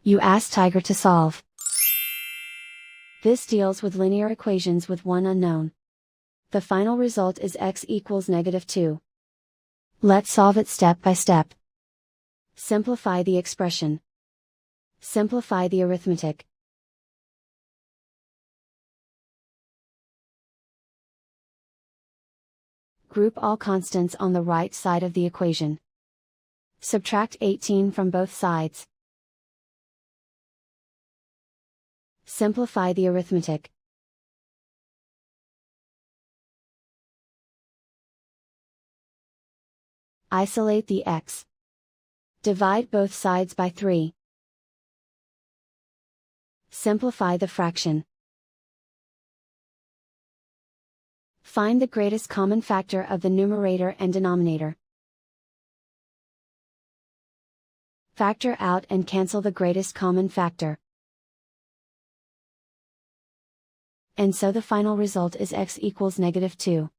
You ask Tiger to solve. This deals with linear equations with one unknown. The final result is x equals -2. Let's solve it step by step. Simplify the expression. Simplify the arithmetic. Group all constants on the right side of the equation. Subtract 18 from both sides. Simplify the arithmetic. Isolate the x. Divide both sides by 3. Simplify the fraction. Find the greatest common factor of the numerator and denominator. Factor out and cancel the greatest common factor. And so the final result is x equals -2.